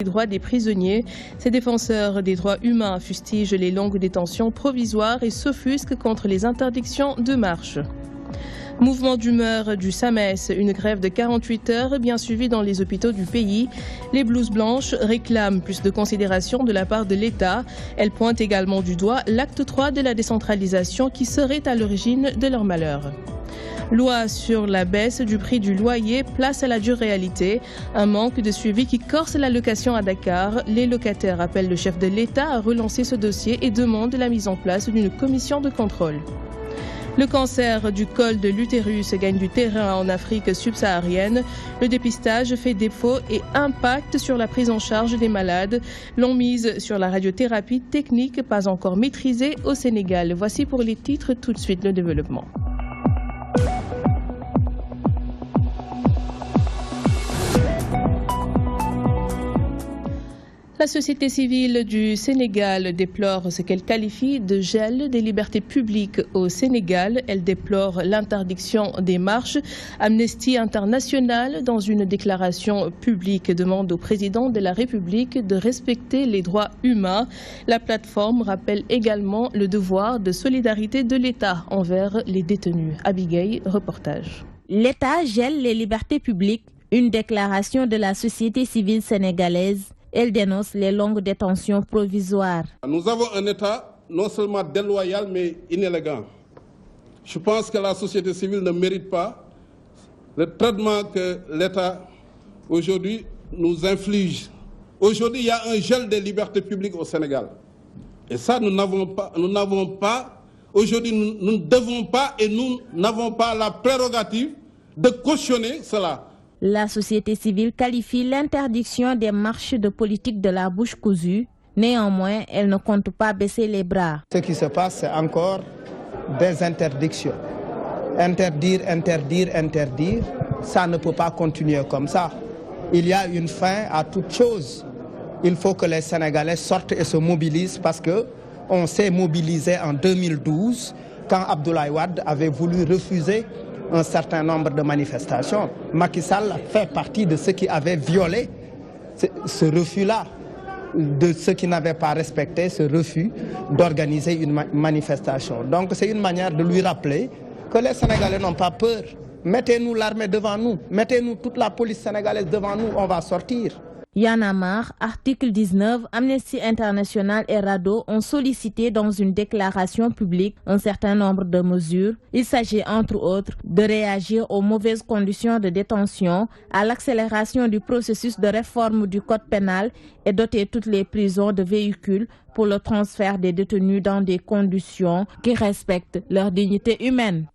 les droits des prisonniers. Ces défenseurs des droits humains fustigent les longues détentions provisoires et s'offusquent contre les interdictions de marche. Mouvement d'humeur du SAMES, une grève de 48 heures bien suivie dans les hôpitaux du pays. Les blouses blanches réclament plus de considération de la part de l'État. Elles pointent également du doigt l'acte 3 de la décentralisation qui serait à l'origine de leur malheur. Loi sur la baisse du prix du loyer, place à la dure réalité. Un manque de suivi qui corse la location à Dakar. Les locataires appellent le chef de l'État à relancer ce dossier et demandent la mise en place d'une commission de contrôle. Le cancer du col de l'utérus gagne du terrain en Afrique subsaharienne. Le dépistage fait défaut et impacte sur la prise en charge des malades. L'on mise sur la radiothérapie technique pas encore maîtrisée au Sénégal. Voici pour les titres, tout de suite le développement. La société civile du Sénégal déplore ce qu'elle qualifie de gel des libertés publiques au Sénégal. Elle déplore l'interdiction des marches. Amnesty International, dans une déclaration publique, demande au président de la République de respecter les droits humains. La plateforme rappelle également le devoir de solidarité de l'État envers les détenus. Abigail, reportage. L'État gèle les libertés publiques, une déclaration de la société civile sénégalaise. Elle dénonce les longues détentions provisoires. Nous avons un État non seulement déloyal mais inélégant. Je pense que la société civile ne mérite pas le traitement que l'État aujourd'hui nous inflige. Aujourd'hui, il y a un gel des libertés publiques au Sénégal. Et ça, nous n'avons pas, aujourd'hui, nous ne devons pas et nous n'avons pas la prérogative de cautionner cela. La société civile qualifie l'interdiction des marches de politique de la bouche cousue. Néanmoins, elle ne compte pas baisser les bras. Ce qui se passe, c'est encore des interdictions. Interdire, ça ne peut pas continuer comme ça. Il y a une fin à toute chose. Il faut que les Sénégalais sortent et se mobilisent parce qu'on s'est mobilisé en 2012 quand Abdoulaye Wade avait voulu refuser un certain nombre de manifestations. Macky Sall fait partie de ceux qui avaient violé ce refus-là, de ceux qui n'avaient pas respecté ce refus d'organiser une manifestation. Donc c'est une manière de lui rappeler que les Sénégalais n'ont pas peur. Mettez-nous l'armée devant nous, mettez-nous toute la police sénégalaise devant nous, on va sortir. Y'en a marre, article 19, Amnesty International et RADDHO ont sollicité dans une déclaration publique un certain nombre de mesures. Il s'agit entre autres de réagir aux mauvaises conditions de détention, à l'accélération du processus de réforme du code pénal et doter toutes les prisons de véhicules pour le transfert des détenus dans des conditions qui respectent leur dignité humaine.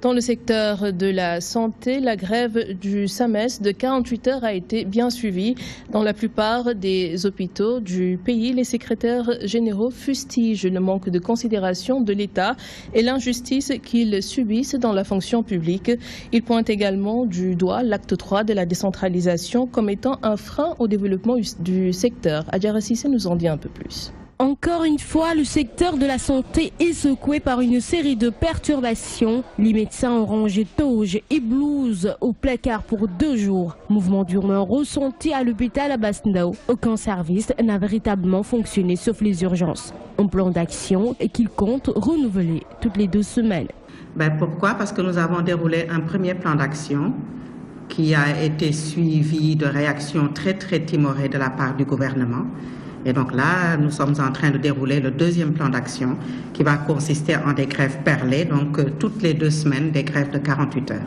Dans le secteur de la santé, la grève du SAMES de 48 heures a été bien suivie. Dans la plupart des hôpitaux du pays, les secrétaires généraux fustigent le manque de considération de l'État et l'injustice qu'ils subissent dans la fonction publique. Ils pointent également du doigt l'acte 3 de la décentralisation comme étant un frein au développement du secteur. Adjara Cissé nous en dit un peu plus. Encore une fois, le secteur de la santé est secoué par une série de perturbations. Les médecins ont rangé toges et blouses au placard pour 2 jours. Mouvement d'humeur ressenti à l'hôpital Abass Ndao. Aucun service n'a véritablement fonctionné sauf les urgences. Un plan d'action qu'il compte renouveler toutes les 2 semaines. Pourquoi? Parce que nous avons déroulé un premier plan d'action qui a été suivi de réactions très timorées de la part du gouvernement. Et donc là, nous sommes en train de dérouler le deuxième plan d'action qui va consister en des grèves perlées, donc toutes les 2 semaines, des grèves de 48 heures.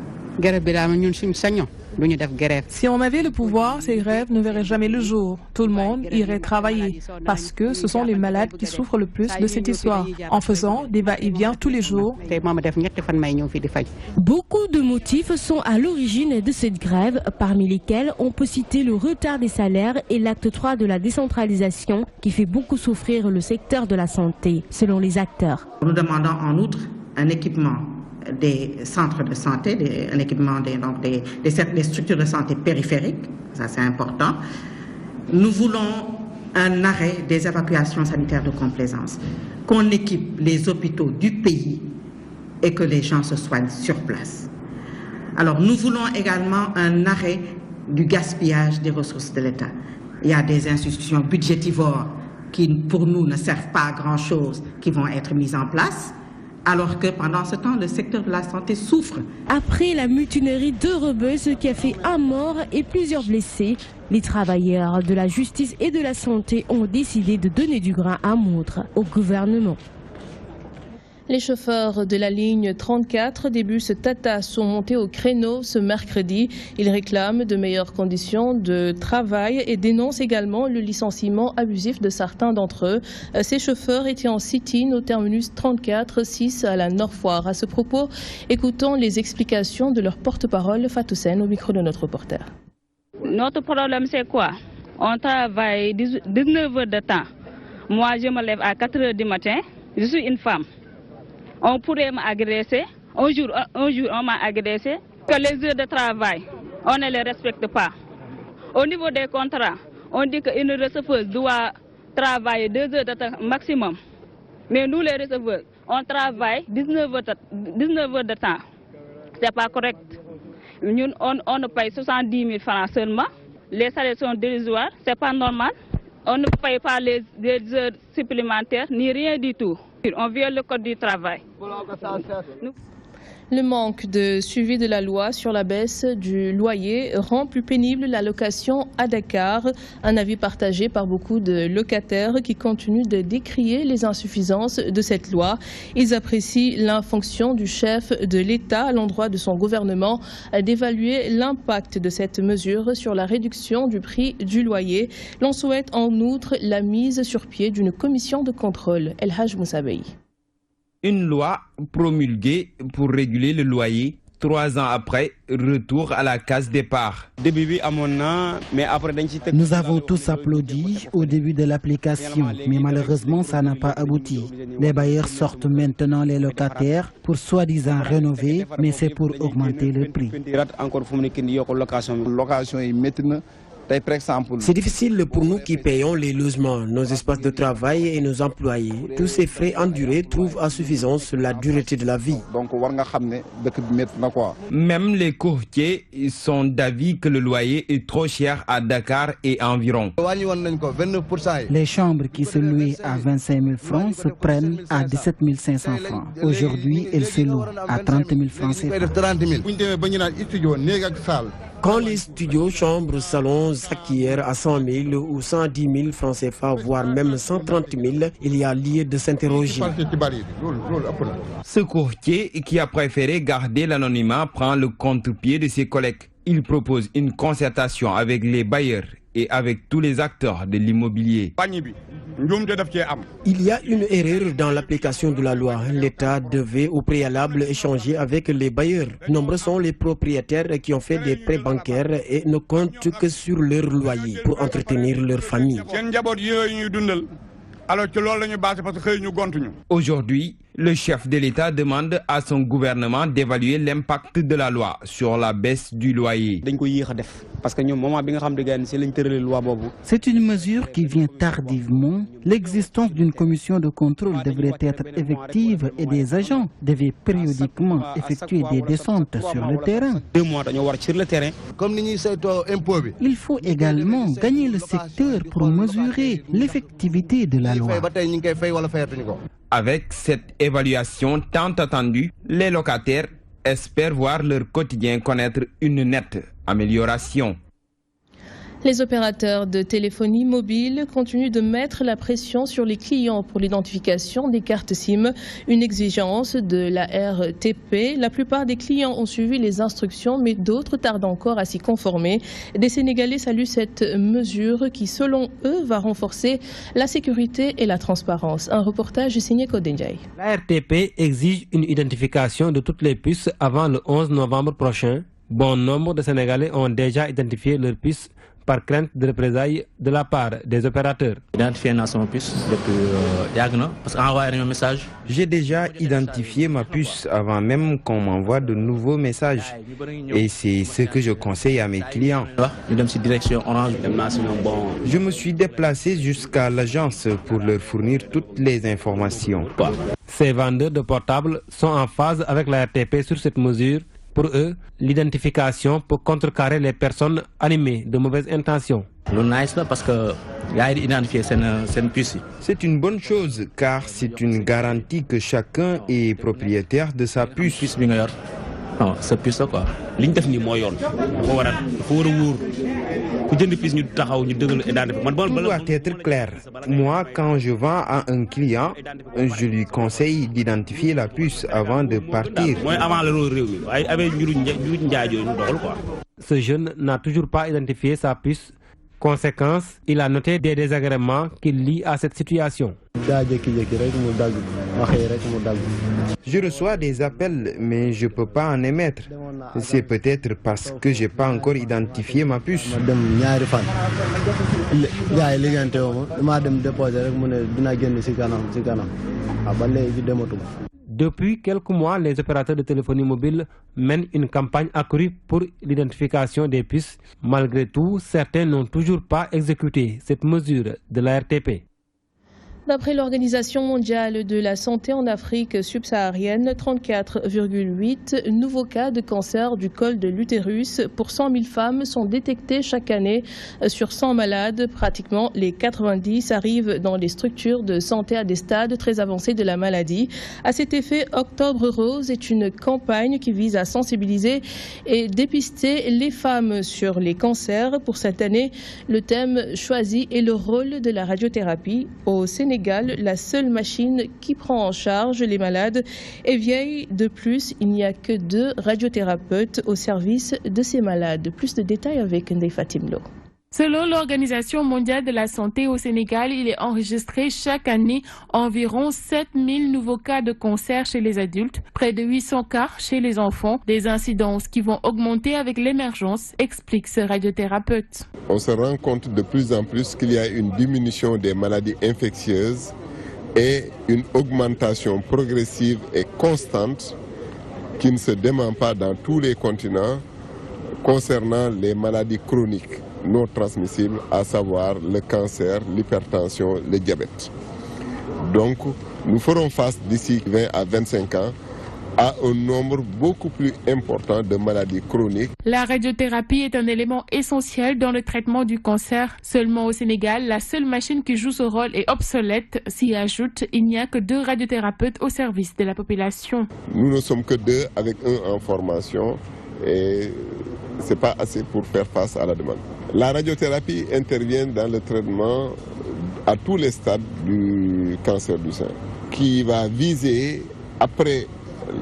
Si on avait le pouvoir, ces grèves ne verraient jamais le jour. Tout le monde irait travailler parce que ce sont les malades qui souffrent le plus de cette histoire. En faisant des va-et-vient tous les jours. Beaucoup de motifs sont à l'origine de cette grève, parmi lesquels on peut citer le retard des salaires et l'acte 3 de la décentralisation qui fait beaucoup souffrir le secteur de la santé, selon les acteurs. Nous demandons en outre un équipement des centres de santé, un équipement des structures de santé périphériques, ça c'est important. Nous voulons un arrêt des évacuations sanitaires de complaisance, qu'on équipe les hôpitaux du pays et que les gens se soignent sur place. Alors nous voulons également un arrêt du gaspillage des ressources de l'État. Il y a des institutions budgétivores qui, pour nous, ne servent pas à grand-chose, qui vont être mises en place, alors que pendant ce temps, le secteur de la santé souffre. Après la mutinerie de Rebeuss, ce qui a fait un mort et plusieurs blessés, les travailleurs de la justice et de la santé ont décidé de donner du grain à moudre au gouvernement. Les chauffeurs de la ligne 34 des bus Tata sont montés au créneau ce mercredi. Ils réclament de meilleures conditions de travail et dénoncent également le licenciement abusif de certains d'entre eux. Ces chauffeurs étaient en sit-in au terminus 34-6 à la Nord-Foire. À ce propos, écoutons les explications de leur porte-parole Fatou Sen au micro de notre reporter. Notre problème c'est quoi? On travaille 19 heures de temps. Moi je me lève à 4 heures du matin. Je suis une femme. On pourrait m'agresser. Un jour on m'a agressé. Que les heures de travail, on ne les respecte pas. Au niveau des contrats, on dit qu'une receveur doit travailler 2 heures de temps maximum. Mais nous les receveurs, on travaille 19 heures de temps. C'est pas correct. Nous, on paye 70 000 francs seulement. Les salaires sont dérisoires, c'est pas normal. On ne paye pas les heures supplémentaires, ni rien du tout. On viole le code du travail. Le manque de suivi de la loi sur la baisse du loyer rend plus pénible la location à Dakar. Un avis partagé par beaucoup de locataires qui continuent de décrier les insuffisances de cette loi. Ils apprécient l'infonction du chef de l'État à l'endroit de son gouvernement d'évaluer l'impact de cette mesure sur la réduction du prix du loyer. L'on souhaite en outre la mise sur pied d'une commission de contrôle. El Haj Moussabey. Une loi promulguée pour réguler le loyer. 3 ans après, retour à la case départ. Nous avons tous applaudi au début de l'application, mais malheureusement, ça n'a pas abouti. Les bailleurs sortent maintenant les locataires pour soi-disant rénover, mais c'est pour augmenter le prix. C'est difficile pour nous qui payons les logements, nos espaces de travail et nos employés. Tous ces frais endurés trouvent insuffisance la dureté de la vie. Même les courtiers sont d'avis que le loyer est trop cher à Dakar et environ. Les chambres qui se louaient à 25 000 francs se prennent à 17 500 francs. Aujourd'hui, elles se louent à 30 000 francs CFA. Quand les studios, chambres, salons s'acquièrent à 100 000 ou 110 000 francs CFA, voire même 130 000, il y a lieu de s'interroger. Ce courtier, qui a préféré garder l'anonymat, prend le contre-pied de ses collègues. Il propose une concertation avec les bailleurs et avec tous les acteurs de l'immobilier. Il y a une erreur dans l'application de la loi. L'État devait au préalable échanger avec les bailleurs. Nombreux sont les propriétaires qui ont fait des prêts bancaires et ne comptent que sur leur loyer pour entretenir leur famille. Aujourd'hui, le chef de l'État demande à son gouvernement d'évaluer l'impact de la loi sur la baisse du loyer. C'est une mesure qui vient tardivement. L'existence d'une commission de contrôle devrait être effective et des agents devaient périodiquement effectuer des descentes sur le terrain. Il faut également gagner le secteur pour mesurer l'effectivité de la loi. Avec cette évaluation tant attendue, les locataires espèrent voir leur quotidien connaître une nette amélioration. Les opérateurs de téléphonie mobile continuent de mettre la pression sur les clients pour l'identification des cartes SIM, une exigence de la RTP. La plupart des clients ont suivi les instructions, mais d'autres tardent encore à s'y conformer. Des Sénégalais saluent cette mesure qui, selon eux, va renforcer la sécurité et la transparence. Un reportage signé Kodenjai. La RTP exige une identification de toutes les puces avant le 11 novembre prochain. Bon nombre de Sénégalais ont déjà identifié leurs puces par crainte de représailles de la part des opérateurs. J'ai déjà identifié ma puce avant même qu'on m'envoie de nouveaux messages. Et c'est ce que je conseille à mes clients. Je me suis déplacé jusqu'à l'agence pour leur fournir toutes les informations. Ces vendeurs de portables sont en phase avec la RTP sur cette mesure. Pour eux, l'identification peut contrecarrer les personnes animées de mauvaises intentions. C'est une bonne chose car c'est une garantie que chacun est propriétaire de sa puce. Tout doit être clair. Moi, quand je vends à un client, je lui conseille d'identifier la puce avant de partir. Ce jeune n'a toujours pas identifié sa puce. Conséquence, il a noté des désagréments qui lient à cette situation. Je reçois des appels, mais je ne peux pas en émettre. C'est peut-être parce que je n'ai pas encore identifié ma puce. Depuis quelques mois, les opérateurs de téléphonie mobile mènent une campagne accrue pour l'identification des puces. Malgré tout, certains n'ont toujours pas exécuté cette mesure de la RTP. D'après l'Organisation mondiale de la santé en Afrique subsaharienne, 34,8 nouveaux cas de cancer du col de l'utérus pour 100 000 femmes sont détectés chaque année sur 100 malades. Pratiquement les 90 arrivent dans les structures de santé à des stades très avancés de la maladie. À cet effet, Octobre Rose est une campagne qui vise à sensibiliser et dépister les femmes sur les cancers. Pour cette année, le thème choisi est le rôle de la radiothérapie. Au Sénégal, la seule machine qui prend en charge les malades est vieille. De plus, il n'y a que 2 radiothérapeutes au service de ces malades. Plus de détails avec Ndeye Fatim Lo. Selon l'Organisation mondiale de la santé au Sénégal, il est enregistré chaque année environ 7000 nouveaux cas de cancer chez les adultes, près de 800 cas chez les enfants, des incidences qui vont augmenter avec l'émergence, explique ce radiothérapeute. On se rend compte de plus en plus qu'il y a une diminution des maladies infectieuses et une augmentation progressive et constante qui ne se dément pas dans tous les continents concernant les maladies chroniques non transmissibles, à savoir le cancer, l'hypertension, le diabète. Donc, nous ferons face d'ici 20 à 25 ans à un nombre beaucoup plus important de maladies chroniques. La radiothérapie est un élément essentiel dans le traitement du cancer. Seulement au Sénégal, la seule machine qui joue ce rôle est obsolète. S'y ajoute, il n'y a que 2 radiothérapeutes au service de la population. Nous ne sommes que 2 avec 1 en formation et ce n'est pas assez pour faire face à la demande. La radiothérapie intervient dans le traitement à tous les stades du cancer du sein, qui va viser, après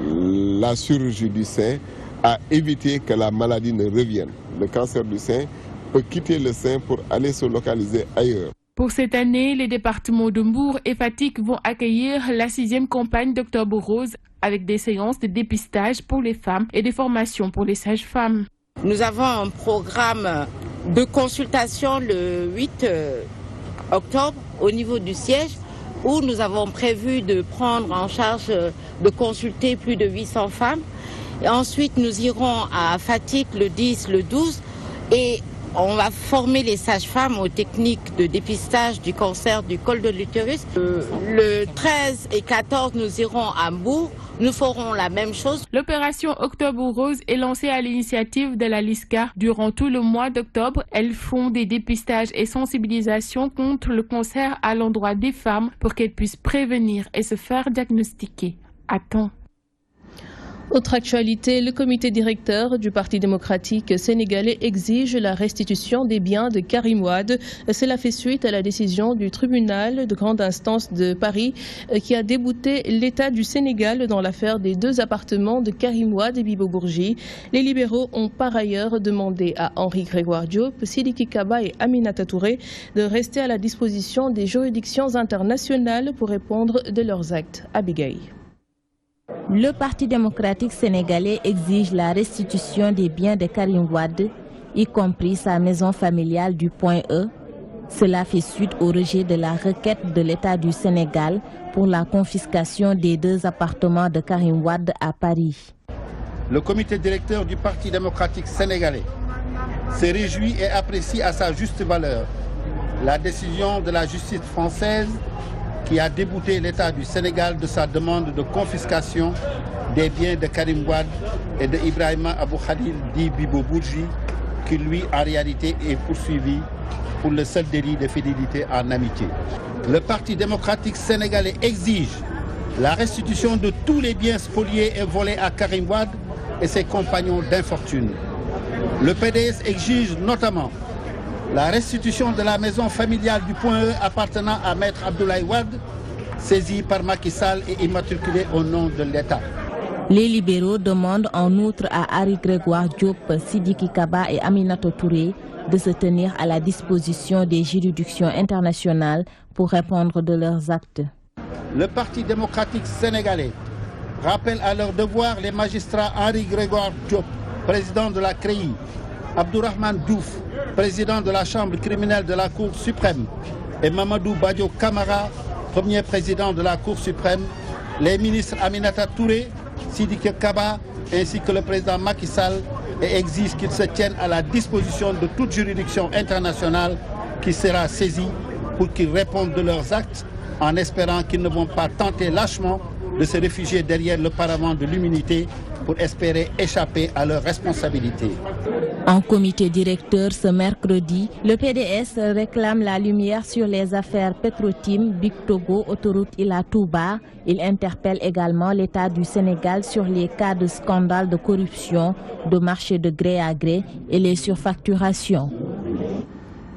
la chirurgie du sein, à éviter que la maladie ne revienne. Le cancer du sein peut quitter le sein pour aller se localiser ailleurs. Pour cette année, les départements de Mbour et Fatick vont accueillir la 6e campagne d'Octobre Rose avec des séances de dépistage pour les femmes et des formations pour les sages-femmes. Nous avons un programme de consultation le 8 octobre au niveau du siège où nous avons prévu de prendre en charge, de consulter plus de 800 femmes. Et ensuite, nous irons à Fatick le 10, le 12 et on va former les sages-femmes aux techniques de dépistage du cancer du col de l'utérus. Le 13 et 14, nous irons à Mbour. Nous ferons la même chose. L'opération Octobre Rose est lancée à l'initiative de la LISCA. Durant tout le mois d'octobre, elles font des dépistages et sensibilisations contre le cancer à l'endroit des femmes pour qu'elles puissent prévenir et se faire diagnostiquer à temps. Autre actualité, le comité directeur du Parti démocratique sénégalais exige la restitution des biens de Karim Wade. Cela fait suite à la décision du tribunal de grande instance de Paris qui a débouté l'État du Sénégal dans l'affaire des 2 appartements de Karim Wade et Bibo Bourgi. Les libéraux ont par ailleurs demandé à Henri Grégoire Diop, Sidiki Kaba et Aminata Touré de rester à la disposition des juridictions internationales pour répondre de leurs actes. Abigail. Le Parti démocratique sénégalais exige la restitution des biens de Karim Wade, y compris sa maison familiale du Point E. Cela fait suite au rejet de la requête de l'État du Sénégal pour la confiscation des 2 appartements de Karim Wade à Paris. Le comité directeur du Parti démocratique sénégalais se réjouit et apprécie à sa juste valeur la décision de la justice française qui a débouté l'État du Sénégal de sa demande de confiscation des biens de Karim Wade et de Ibrahima Abou Khalil dit Bibo Bourgi, qui lui en réalité est poursuivi pour le seul délit de fidélité en amitié. Le Parti démocratique sénégalais exige la restitution de tous les biens spoliés et volés à Karim Wade et ses compagnons d'infortune. Le PDS exige notamment la restitution de la maison familiale du Point E appartenant à Maître Abdoulaye Wade, saisie par Macky Sall et immatriculée au nom de l'État. Les libéraux demandent en outre à Henri Grégoire Diop, Sidiki Kaba et Aminata Touré de se tenir à la disposition des juridictions internationales pour répondre de leurs actes. Le Parti démocratique sénégalais rappelle à leur devoir les magistrats Henri Grégoire Diop, président de la CREI, Abdourahmane Diouf, président de la Chambre criminelle de la Cour suprême, et Mamadou Badio Camara, premier président de la Cour suprême, les ministres Aminata Touré, Sidiki Kaba ainsi que le président Macky Sall, et exige qu'ils se tiennent à la disposition de toute juridiction internationale qui sera saisie pour qu'ils répondent de leurs actes en espérant qu'ils ne vont pas tenter lâchement de se réfugier derrière le paravent de l'immunité pour espérer échapper à leurs responsabilités. En comité directeur ce mercredi, le PDS réclame la lumière sur les affaires Petrotim, Big Togo, Autoroute Ila Touba. Il interpelle également l'État du Sénégal sur les cas de scandale de corruption, de marché de gré à gré et les surfacturations.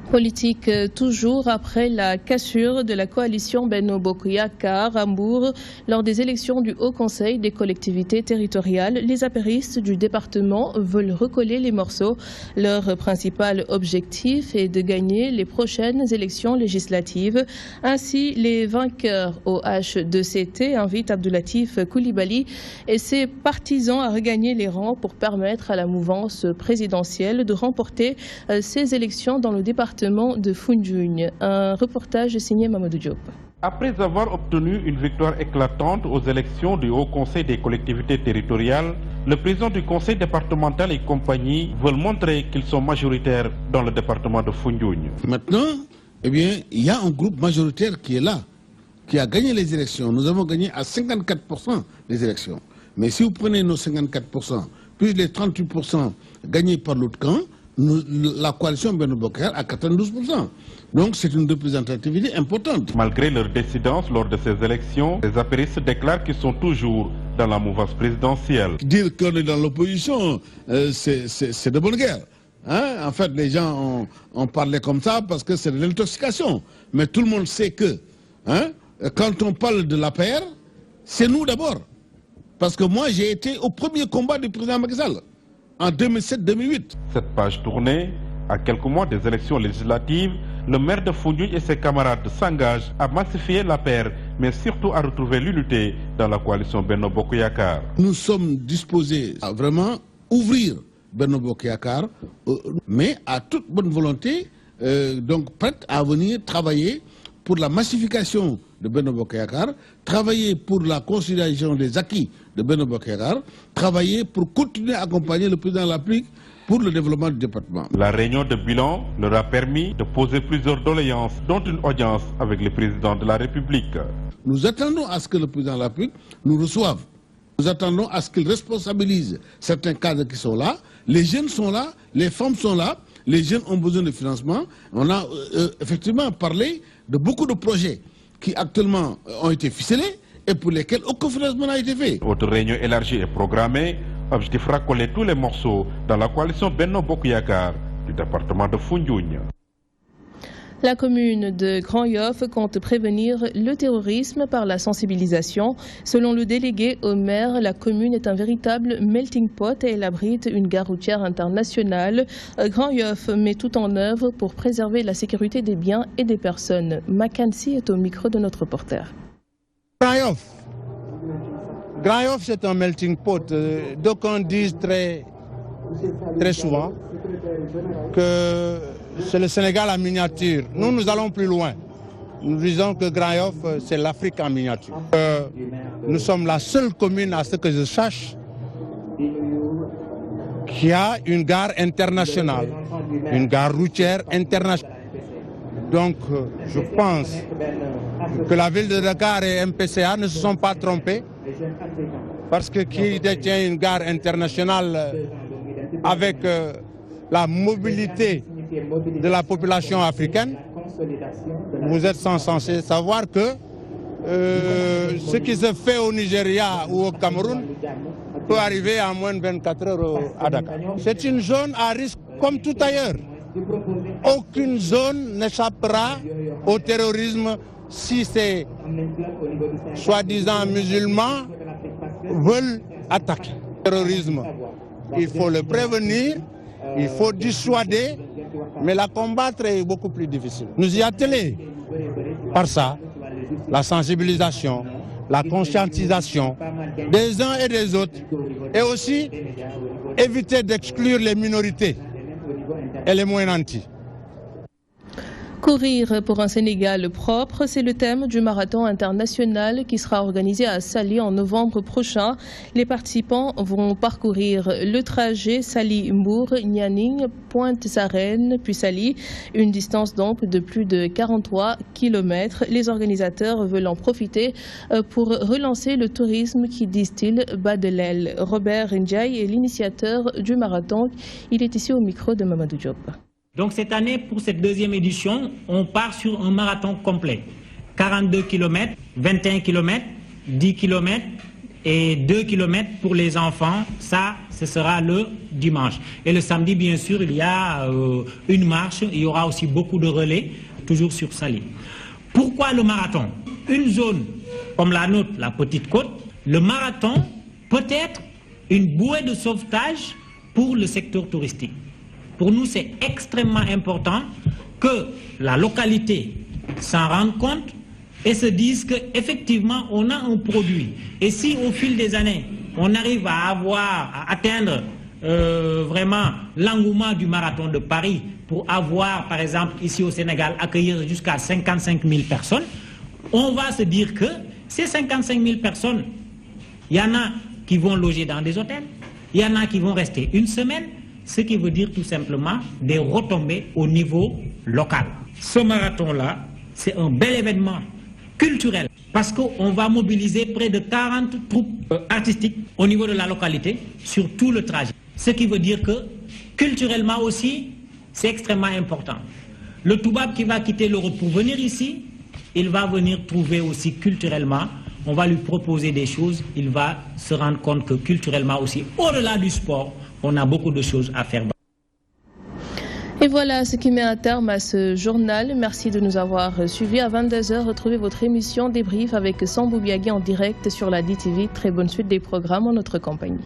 Politique toujours après la cassure de la coalition Benno Bokk Yakaar à Mbour lors des élections du Haut Conseil des collectivités territoriales. Les apéristes du département veulent recoller les morceaux. Leur principal objectif est de gagner les prochaines élections législatives. Ainsi, les vainqueurs au H2CT invitent Abdoulatif Coulibaly et ses partisans à regagner les rangs pour permettre à la mouvance présidentielle de remporter ces élections dans le département de Foundiougne. Un reportage signé Mamadou Diop. Après avoir obtenu une victoire éclatante aux élections du Haut Conseil des collectivités territoriales, le président du conseil départemental et compagnie veulent montrer qu'ils sont majoritaires dans le département de Foundiougne. Maintenant, eh bien, il y a un groupe majoritaire qui est là, qui a gagné les élections. Nous avons gagné à 54% les élections. Mais si vous prenez nos 54%, plus les 38% gagnés par l'autre camp, la coalition Benno Bokk Yakaar à 92%. Donc c'est une représentativité importante. Malgré leur dissidence lors de ces élections, les apéristes déclarent qu'ils sont toujours dans la mouvance présidentielle. Dire qu'on est dans l'opposition, c'est de bonne guerre. Hein? En fait, les gens ont parlé comme ça parce que c'est de l'intoxication. Mais tout le monde sait que quand on parle de l'APR, c'est nous d'abord. Parce que moi, j'ai été au premier combat du président Macky Sall. En 2007-2008. Cette page tournée, à quelques mois des élections législatives, le maire de Foundiougne et ses camarades s'engagent à massifier l'APR, mais surtout à retrouver l'unité dans la coalition Benno Bokk Yakaar. Nous sommes disposés à vraiment ouvrir Benno Bokk Yakaar, mais à toute bonne volonté, donc prêts à venir travailler pour la massification de Benno Bokk Yakaar, travailler pour la consolidation des acquis de Benno Bokk Yakaar, travailler pour continuer à accompagner le président de la République pour le développement du département. La réunion de bilan leur a permis de poser plusieurs doléances, dont une audience avec le président de la République. Nous attendons à ce que le président de la République nous reçoive. Nous attendons à ce qu'il responsabilise certains cadres qui sont là. Les jeunes sont là, les femmes sont là, les jeunes ont besoin de financement. On a effectivement parlé de beaucoup de projets qui actuellement ont été ficelés et pour lesquels aucun financement n'a été fait. Autre réunion élargie est programmée. Objectif racoler tous les morceaux dans la coalition Benno Bokk Yakaar du département de Foundiougne. La commune de Grand Yoff compte prévenir le terrorisme par la sensibilisation. Selon le délégué au maire, la commune est un véritable melting pot et elle abrite une gare routière internationale. Grand Yoff met tout en œuvre pour préserver la sécurité des biens et des personnes. Makansi est au micro de notre reporter. Grand Yoff, c'est un melting pot. Donc on dit très souvent que c'est le Sénégal en miniature. Nous allons plus loin. Nous disons que Grand Yoff, c'est l'Afrique en miniature. Nous sommes la seule commune, à ce que je sache, qui a une gare internationale, une gare routière internationale. Donc, je pense que la ville de Dakar et MPCA ne se sont pas trompés, parce que qui détient une gare internationale avec la mobilité de la population africaine, vous êtes censé savoir que ce qui se fait au Nigeria ou au Cameroun peut arriver en moins de 24 heures à Dakar. C'est une zone à risque comme tout ailleurs. Aucune zone n'échappera au terrorisme si ces soi-disant musulmans veulent attaquer. Le terrorisme, il faut le prévenir, il faut dissuader, mais la combattre est beaucoup plus difficile. Nous y atteler par ça, la sensibilisation, la conscientisation des uns et des autres, et aussi éviter d'exclure les minorités et les moins nantis. Courir pour un Sénégal propre, c'est le thème du marathon international qui sera organisé à Saly en novembre prochain. Les participants vont parcourir le trajet Saly-Mbour, Nianing, Pointe-Sarène, puis Saly, une distance donc de plus de 43 km. Les organisateurs veulent en profiter pour relancer le tourisme qui, disent-ils, bat de l'aile. Robert Ndiaye est l'initiateur du marathon. Il est ici au micro de Mamadou Diop. Donc cette année, pour cette deuxième édition, on part sur un marathon complet. 42 km, 21 km, 10 km et 2 km pour les enfants. Ça, ce sera le dimanche. Et le samedi, bien sûr, il y a une marche. Il y aura aussi beaucoup de relais, toujours sur Saly. Pourquoi le marathon? Une zone comme la nôtre, la Petite Côte, le marathon peut être une bouée de sauvetage pour le secteur touristique. Pour nous, c'est extrêmement important que la localité s'en rende compte et se dise qu'effectivement, on a un produit. Et si au fil des années, on arrive à atteindre vraiment l'engouement du marathon de Paris pour avoir, par exemple, ici au Sénégal, accueillir jusqu'à 55 000 personnes, on va se dire que ces 55 000 personnes, il y en a qui vont loger dans des hôtels, il y en a qui vont rester une semaine, ce qui veut dire tout simplement des retombées au niveau local. Ce marathon-là, c'est un bel événement culturel parce qu'on va mobiliser près de 40 troupes artistiques au niveau de la localité sur tout le trajet. Ce qui veut dire que culturellement aussi, c'est extrêmement important. Le Toubab qui va quitter l'Europe pour venir ici, il va venir trouver aussi culturellement, on va lui proposer des choses, il va se rendre compte que culturellement aussi, au-delà du sport, on a beaucoup de choses à faire. Et voilà ce qui met un terme à ce journal. Merci de nous avoir suivis. À 22 h, retrouvez votre émission Débrief avec Sambou Biagui en direct sur la DTV. Très bonne suite des programmes en notre compagnie.